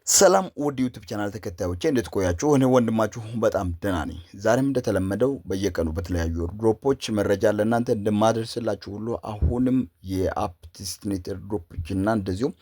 ሰላም ውድ ዩቲዩብ ቻናል ተከታዮቼ እንዴት ቆያችሁ? እኔ ወንድማችሁ በጣም ደህና ነኝ። ዛሬም እንደተለመደው በየቀኑ በተለያዩ ድሮፖች መረጃ ለእናንተ እንደማደርስላችሁ ሁሉ አሁንም የአፕ ቲስትኔት ድሮፖች እና እንደዚሁም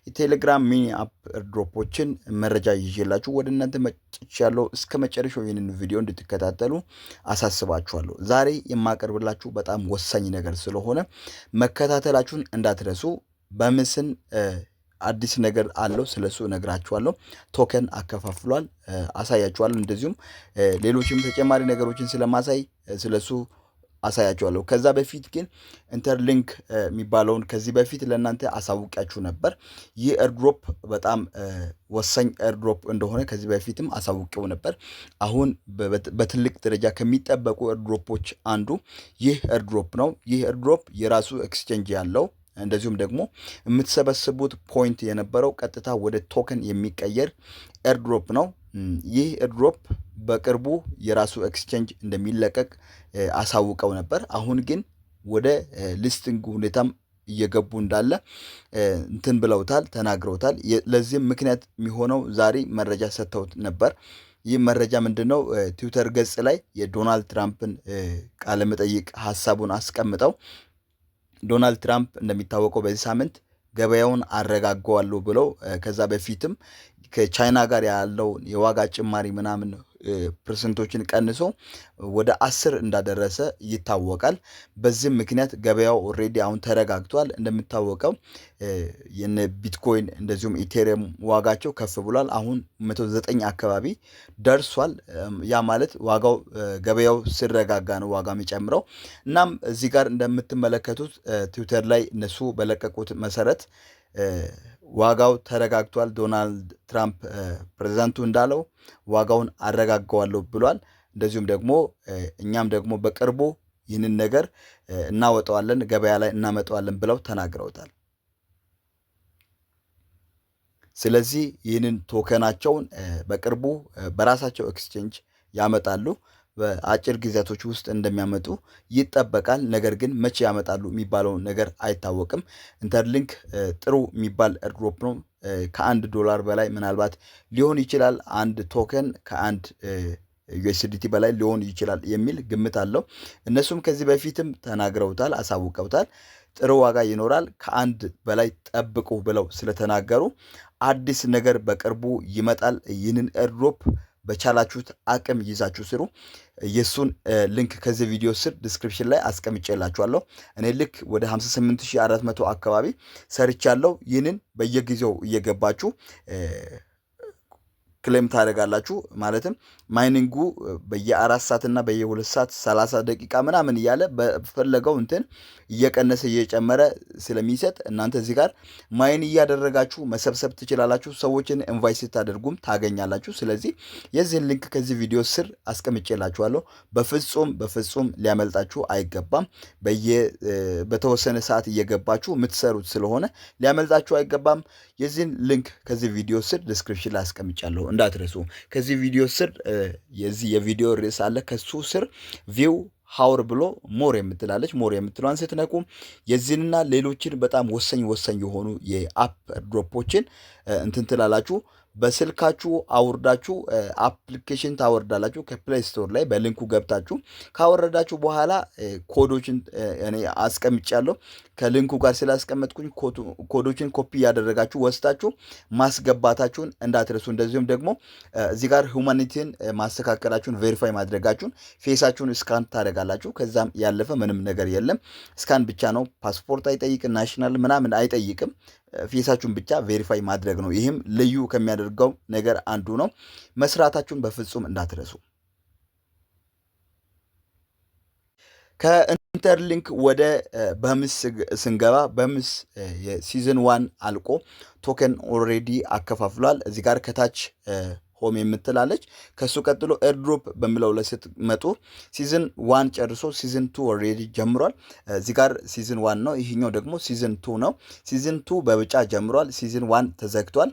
የቴሌግራም ሚኒ አፕ ድሮፖችን መረጃ ይዤላችሁ ወደ እናንተ መጥቻለሁ። እስከ መጨረሻው ይህንን ቪዲዮ እንድትከታተሉ አሳስባችኋለሁ። ዛሬ የማቀርብላችሁ በጣም ወሳኝ ነገር ስለሆነ መከታተላችሁን እንዳትረሱ። በምስል አዲስ ነገር አለው ስለሱ እነግራችኋለሁ። ቶከን አከፋፍሏል አሳያችኋለሁ። እንደዚሁም ሌሎችም ተጨማሪ ነገሮችን ስለማሳይ ስለሱ አሳያችኋለሁ። ከዛ በፊት ግን ኢንተርሊንክ የሚባለውን ከዚህ በፊት ለእናንተ አሳውቂያችሁ ነበር። ይህ ኤርድሮፕ በጣም ወሳኝ ኤርድሮፕ እንደሆነ ከዚህ በፊትም አሳውቄው ነበር። አሁን በትልቅ ደረጃ ከሚጠበቁ ኤርድሮፖች አንዱ ይህ ኤርድሮፕ ነው። ይህ ኤርድሮፕ የራሱ ኤክስቼንጅ ያለው እንደዚሁም ደግሞ የምትሰበስቡት ፖይንት የነበረው ቀጥታ ወደ ቶከን የሚቀየር ኤርድሮፕ ነው። ይህ ኤርድሮፕ በቅርቡ የራሱ ኤክስቼንጅ እንደሚለቀቅ አሳውቀው ነበር። አሁን ግን ወደ ሊስቲንግ ሁኔታም እየገቡ እንዳለ እንትን ብለውታል፣ ተናግረውታል። ለዚህም ምክንያት የሚሆነው ዛሬ መረጃ ሰጥተውት ነበር። ይህ መረጃ ምንድነው? ትዊተር ገጽ ላይ የዶናልድ ትራምፕን ቃለመጠይቅ ሀሳቡን አስቀምጠው ዶናልድ ትራምፕ እንደሚታወቀው በዚህ ሳምንት ገበያውን አረጋጋዋለሁ ብለው ከዛ በፊትም ከቻይና ጋር ያለው የዋጋ ጭማሪ ምናምን ፐርሰንቶችን ቀንሶ ወደ 10 እንዳደረሰ ይታወቃል። በዚህም ምክንያት ገበያው ኦልሬዲ አሁን ተረጋግቷል። እንደሚታወቀው የነ ቢትኮይን እንደዚሁም ኢቴሪየም ዋጋቸው ከፍ ብሏል። አሁን 109 አካባቢ ደርሷል። ያ ማለት ዋጋው ገበያው ሲረጋጋ ነው ዋጋ የሚጨምረው። እናም እዚህ ጋር እንደምትመለከቱት ትዊተር ላይ እነሱ በለቀቁት መሰረት ዋጋው ተረጋግቷል። ዶናልድ ትራምፕ ፕሬዝዳንቱ እንዳለው ዋጋውን አረጋጋዋለሁ ብሏል። እንደዚሁም ደግሞ እኛም ደግሞ በቅርቡ ይህንን ነገር እናወጣዋለን፣ ገበያ ላይ እናመጣዋለን ብለው ተናግረውታል። ስለዚህ ይህንን ቶከናቸውን በቅርቡ በራሳቸው ኤክስቼንጅ ያመጣሉ። በአጭር ጊዜያቶች ውስጥ እንደሚያመጡ ይጠበቃል። ነገር ግን መቼ ያመጣሉ የሚባለው ነገር አይታወቅም። ኢንተርሊንክ ጥሩ የሚባል ኤርድሮፕ ነው። $1 በላይ ምናልባት ሊሆን ይችላል። አንድ ቶከን ከአንድ ዩኤስዲቲ በላይ ሊሆን ይችላል የሚል ግምት አለው። እነሱም ከዚህ በፊትም ተናግረውታል፣ አሳውቀውታል። ጥሩ ዋጋ ይኖራል፣ ከአንድ በላይ ጠብቁ ብለው ስለተናገሩ አዲስ ነገር በቅርቡ ይመጣል። ይህንን ኤርድሮፕ በቻላችሁት አቅም ይዛችሁ ስሩ። የሱን ሊንክ ከዚህ ቪዲዮ ስር ዲስክሪፕሽን ላይ አስቀምጬላችኋለሁ። እኔ ልክ ወደ 58400 አካባቢ ሰርቻለሁ። ይህንን በየጊዜው እየገባችሁ ክሌም ታደርጋላችሁ። ማለትም ማይኒንጉ በየ4 ሰዓት እና በየ2 ሰዓት 30 ደቂቃ ምናምን እያለ በፈለገው እንትን እየቀነሰ እየጨመረ ስለሚሰጥ እናንተ እዚህ ጋር ማይን እያደረጋችሁ መሰብሰብ ትችላላችሁ። ሰዎችን ኢንቫይት ስታደርጉም ታገኛላችሁ። ስለዚህ የዚህን ሊንክ ከዚህ ቪዲዮ ስር አስቀምጬላችኋለሁ። በፍጹም ሊያመልጣችሁ አይገባም። በተወሰነ ሰዓት እየገባችሁ የምትሰሩት ስለሆነ ሊያመልጣችሁ አይገባም። የዚህን ሊንክ ከዚህ ቪዲዮ ስር ዲስክሪፕሽን ላይ አስቀምጫለሁ እንዳትረሱ። ከዚህ ቪዲዮ ስር የዚህ የቪዲዮ ርዕስ አለ። ከሱ ስር ቪው ሃውር ብሎ ሞር የምትላለች ሞር የምትሏን ስትነቁ የዚህንና ሌሎችን በጣም ወሳኝ የሆኑ የአፕ ድሮፖችን እንትን ትላላችሁ። በስልካችሁ አውርዳችሁ አፕሊኬሽን ታወርዳላችሁ ከፕሌይ ስቶር ላይ በሊንኩ ገብታችሁ ካወረዳችሁ በኋላ ኮዶችን እኔ አስቀምጫለሁ። ከሊንኩ ጋር ስላስቀመጥኩኝ ኮዶችን ኮፒ ያደረጋችሁ ወስዳችሁ ማስገባታችሁን እንዳትረሱ። እንደዚሁም ደግሞ እዚህ ጋር ሁማኒቲን ማስተካከላችሁን ቬሪፋይ ማድረጋችሁን ፌሳችሁን ስካን ታደርጋላችሁ። ከዛም ያለፈ ምንም ነገር የለም። ስካን ብቻ ነው። ፓስፖርት አይጠይቅም፣ ናሽናል ምናምን አይጠይቅም። ፌሳችሁን ብቻ ቬሪፋይ ማድረግ ነው። ይህም ልዩ ከሚያደርገው ነገር አንዱ ነው። መስራታችሁን በፍጹም እንዳትረሱ። ከኢንተርሊንክ ወደ በምስ ስንገባ በምስ የሲዝን 1 አልቆ ቶከን ኦልሬዲ አከፋፍሏል። እዚህ ጋር ከታች ሆም የምትላለች። ከሱ ቀጥሎ ኤርድሮፕ በሚለው ላይ ስትመጡ ሲዝን 1 ጨርሶ ሲዝን 2 ኦልሬዲ ጀምሯል። እዚህ ጋር ሲዝን 1 ነው፣ ይሄኛው ደግሞ ሲዝን 2 ነው። ሲዝን 2 በብጫ ጀምሯል፣ ሲዝን 1 ተዘግቷል።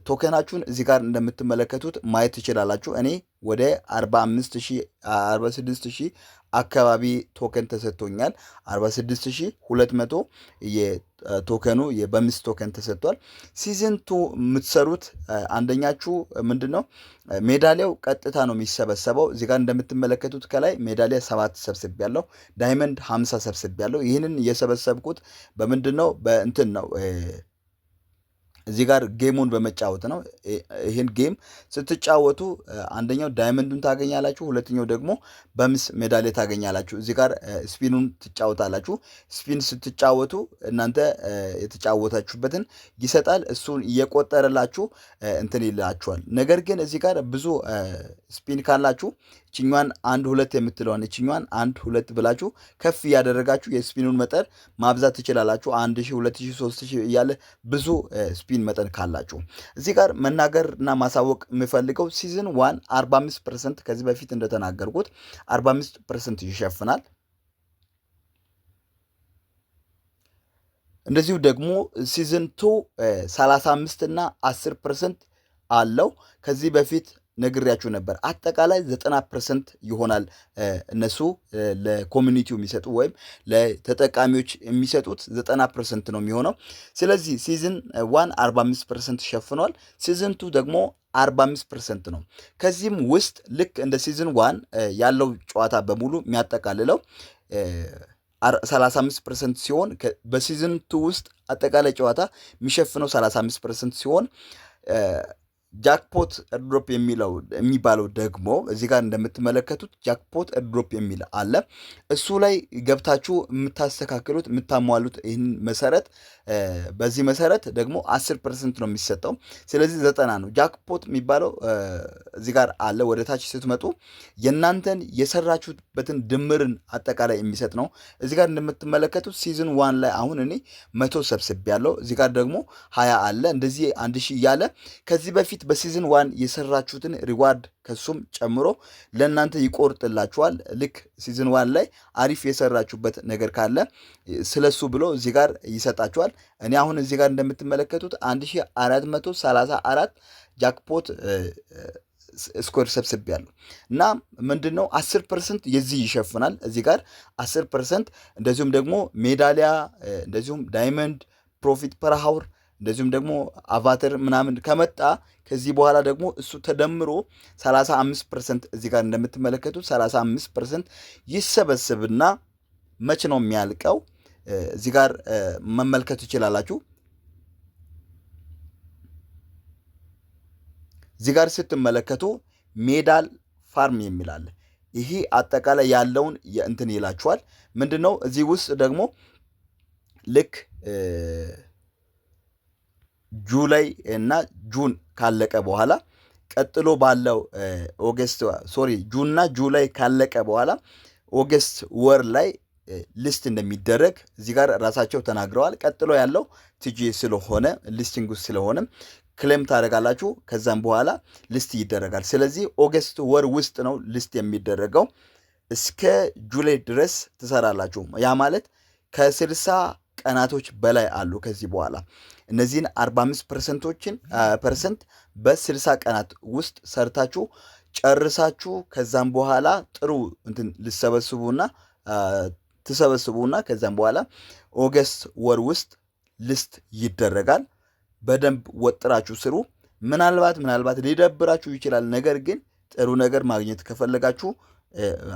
ቶከናችሁን እዚህ ጋር እንደምትመለከቱት ማየት ትችላላችሁ። እኔ ወደ 45000 አካባቢ ቶከን ተሰጥቶኛል። 46200 የቶከኑ በምስ ቶከን ተሰጥቷል። ሲዝን 2 የምትሰሩት አንደኛችሁ ምንድነው ሜዳሊያው ቀጥታ ነው የሚሰበሰበው። እዚህ ጋር እንደምትመለከቱት ከላይ ሜዳሊያ 7 ሰብስቤያለሁ፣ ዳይመንድ 50 ሰብስቤያለሁ። ይህንን የሰበሰብኩት በምንድነው በእንትን ነው እዚህ ጋር ጌሙን በመጫወት ነው። ይህን ጌም ስትጫወቱ አንደኛው ዳይመንዱን ታገኛላችሁ፣ ሁለተኛው ደግሞ በምስ ሜዳሊያ ታገኛላችሁ። እዚህ ጋር ስፒኑን ትጫወታላችሁ። ስፒን ስትጫወቱ እናንተ የተጫወታችሁበትን ይሰጣል። እሱን እየቆጠረላችሁ እንትን ይላችኋል። ነገር ግን እዚህ ጋር ብዙ ስፒን ካላችሁ እችኛዋን 1 2 የምትለዋን እችኛዋን 1 2 ብላችሁ ከፍ እያደረጋችሁ የስፒኑን መጠን ማብዛት ትችላላችሁ። 1000 2000 3000 እያለ ብዙ ስፒን መጠን ካላችሁ። እዚህ ጋር መናገርና ማሳወቅ የምፈልገው ሲዝን 1 45% ከዚህ በፊት እንደተናገርኩት 45% ይሸፍናል። እንደዚሁ ደግሞ ሲዝን 2 35 እና 10% አለው። ከዚህ በፊት ነግሬያችሁ ነበር። አጠቃላይ 90% ይሆናል እነሱ ለኮሚኒቲው የሚሰጡ ወይም ለተጠቃሚዎች የሚሰጡት 90% ነው የሚሆነው። ስለዚህ ሲዝን 1 45% ሸፍኗል። ሲዝን 2 ደግሞ 45% ነው። ከዚህም ውስጥ ልክ እንደ ሲዝን 1 ያለው ጨዋታ በሙሉ የሚያጠቃልለው 35% ሲሆን በሲዝን 2 ውስጥ አጠቃላይ ጨዋታ የሚሸፍነው 35% ሲሆን ጃክፖት ኤርድሮፕ የሚባለው ደግሞ እዚህ ጋር እንደምትመለከቱት ጃክፖት ኤርድሮፕ የሚል አለ። እሱ ላይ ገብታችሁ የምታስተካክሉት የምታሟሉት ይህን መሰረት በዚህ መሰረት ደግሞ 10% ነው የሚሰጠው። ስለዚህ 90 ነው። ጃክፖት የሚባለው እዚህ ጋር አለ። ወደ ታች ስትመጡ የእናንተን የሰራችሁበትን ድምርን አጠቃላይ የሚሰጥ ነው። እዚህ ጋር እንደምትመለከቱት ሲዝን 1 ላይ አሁን እኔ 100 ሰብስቤያለሁ። እዚህ ጋር ደግሞ 20 አለ። እንደዚህ 1000 እያለ ከዚህ በፊት በሲዝን 1 የሰራችሁትን ሪዋርድ ከሱም ጨምሮ ለእናንተ ይቆርጥላችኋል። ልክ ሲዝን 1 ላይ አሪፍ የሰራችሁበት ነገር ካለ ስለሱ ብሎ እዚህ ጋር ይሰጣችኋል። እኔ አሁን እዚህ ጋር እንደምትመለከቱት 1434 ጃክፖት ስኮር ሰብስቤያለሁ እና ምንድነው 10% የዚህ ይሸፍናል። እዚህ ጋር 10% እንደዚሁም ደግሞ ሜዳሊያ እንደዚሁም ዳይመንድ ፕሮፊት ፐር ሃውር እንደዚሁም ደግሞ አቫተር ምናምን ከመጣ ከዚህ በኋላ ደግሞ እሱ ተደምሮ 35% እዚህ ጋር እንደምትመለከቱት 35% ይሰበስብና መች ነው የሚያልቀው? እዚህ ጋር መመልከት ትችላላችሁ። እዚህ ጋር ስትመለከቱ ሜዳል ፋርም የሚል አለ። ይሄ አጠቃላይ ያለውን እንትን ይላችኋል። ምንድነው እዚህ ውስጥ ደግሞ ልክ ጁላይ እና ጁን ካለቀ በኋላ ቀጥሎ ባለው ጁንና ጁላይ ካለቀ በኋላ ኦገስት ወር ላይ ሊስት እንደሚደረግ እዚህ ጋር ራሳቸው ተናግረዋል። ቀጥሎ ያለው ቲጂ ስለሆነ ሊስቲንግ ውስጥ ስለሆነ ክሌም ታደርጋላችሁ። ከዛም በኋላ ሊስት ይደረጋል። ስለዚህ ኦገስት ወር ውስጥ ነው ሊስት የሚደረገው። እስከ ጁላይ ድረስ ትሰራላችሁ። ያ ማለት ከ60 ቀናቶች በላይ አሉ። ከዚህ በኋላ እነዚህን 45% በ60 ቀናት ውስጥ ሰርታችሁ ጨርሳችሁ ከዛም በኋላ ጥሩ እንትን ትሰበስቡና ከዛም በኋላ ኦገስት ወር ውስጥ ሊስት ይደረጋል። በደንብ ወጥራችሁ ስሩ። ምናልባት ሊደብራችሁ ይችላል። ነገር ግን ጥሩ ነገር ማግኘት ከፈለጋችሁ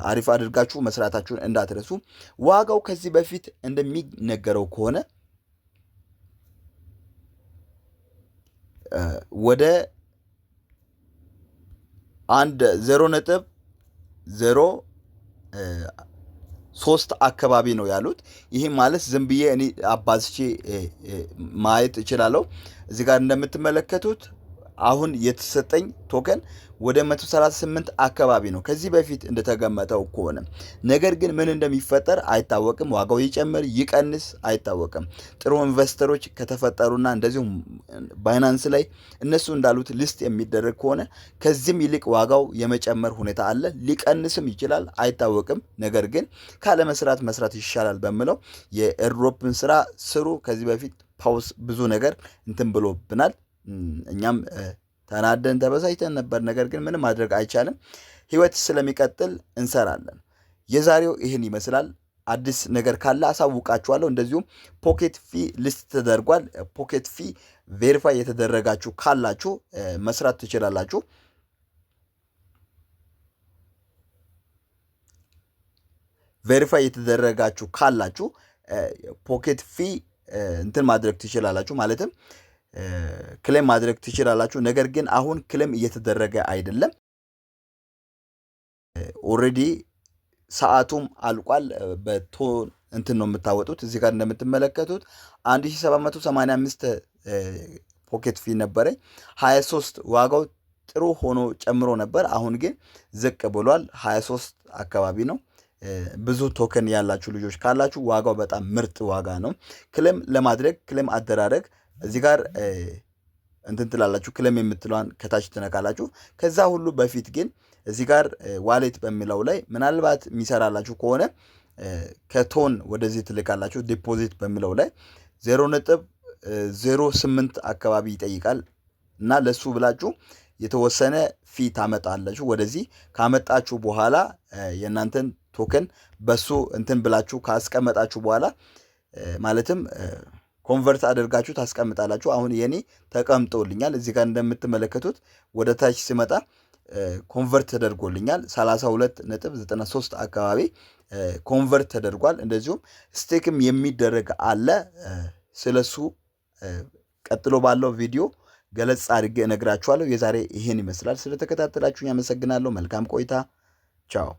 አሪፍ አድርጋችሁ መስራታችሁን እንዳትረሱ። ዋጋው ከዚህ በፊት እንደሚነገረው ከሆነ ወደ 0.03 አካባቢ ነው ያሉት። ይህ ማለት ዝም ብዬ እኔ አባዝቼ ማየት እችላለሁ። እዚህ ጋር እንደምትመለከቱት አሁን የተሰጠኝ ቶከን ወደ 138 አካባቢ ነው ከዚህ በፊት እንደተገመተው ከሆነ። ነገር ግን ምን እንደሚፈጠር አይታወቅም። ዋጋው ይጨምር ይቀንስ አይታወቅም። ጥሩ ኢንቨስተሮች ከተፈጠሩና እንደዚሁም ባይናንስ ላይ እነሱ እንዳሉት ሊስት የሚደረግ ከሆነ ከዚህም ይልቅ ዋጋው የመጨመር ሁኔታ አለ። ሊቀንስም ይችላል አይታወቅም። ነገር ግን መስራት ይሻላል በሚለው የኤርድሮፕን ስራ ስሩ። ከዚህ በፊት ፓውስ ብዙ ነገር እንትን ብሎብናል። እኛም ተናደን ተበሳጭተን ነበር። ነገር ግን ምንም ማድረግ አይቻልም። ህይወት ስለሚቀጥል እንሰራለን። የዛሬው ይህን ይመስላል። አዲስ ነገር ካለ አሳውቃችኋለሁ። እንደዚሁም ፖኬት ፊ ሊስት ተደርጓል። ፖኬት ፊ ቬሪፋይ የተደረጋችሁ ካላችሁ መስራት ትችላላችሁ። ቬሪፋይ የተደረጋችሁ ካላችሁ ፖኬት ፊ እንትን ማድረግ ትችላላችሁ፣ ማለትም ክሌም ማድረግ ትችላላችሁ። ነገር ግን አሁን ክሌም እየተደረገ አይደለም። ኦልሬዲ ሰዓቱም አልቋል። በቶን እንትን ነው የምታወጡት። እዚህ ጋር እንደምትመለከቱት 1785 ፖኬት ፊ ነበረኝ። 23 ዋጋው ጥሩ ሆኖ ጨምሮ ነበር። አሁን ግን ዝቅ ብሏል። 23 አካባቢ ነው። ብዙ ቶከን ያላችሁ ልጆች ካላችሁ ዋጋው በጣም ምርጥ ዋጋ ነው። ክሌም ለማድረግ ክሌም አደራረግ እዚህ ጋር እንትን ትላላችሁ። ክሌም የምትለዋን ከታች ትነካላችሁ። ከዛ ሁሉ በፊት ግን እዚህ ጋር ዋሌት በሚለው ላይ ምናልባት የሚሰራላችሁ ከሆነ ከቶን ወደዚህ ትልካላችሁ። ዲፖዚት በሚለው ላይ 0.08 አካባቢ ይጠይቃል እና ለሱ ብላችሁ የተወሰነ ፊ ታመጣላችሁ። ወደዚህ ካመጣችሁ በኋላ የእናንተን ቶከን በሱ እንትን ብላችሁ ካስቀመጣችሁ በኋላ ማለትም ኮንቨርት አድርጋችሁ ታስቀምጣላችሁ። አሁን የኔ ተቀምጦልኛል። እዚህ ጋር እንደምትመለከቱት ወደ ታች ሲመጣ ኮንቨርት ተደርጎልኛል። 32.93 አካባቢ ኮንቨርት ተደርጓል። እንደዚሁም ስቴክም የሚደረግ አለ። ስለሱ ቀጥሎ ባለው ቪዲዮ ገለጽ አድርጌ እነግራችኋለሁ። የዛሬ ይሄን ይመስላል። ስለተከታተላችሁኝ አመሰግናለሁ። መልካም ቆይታ። ቻው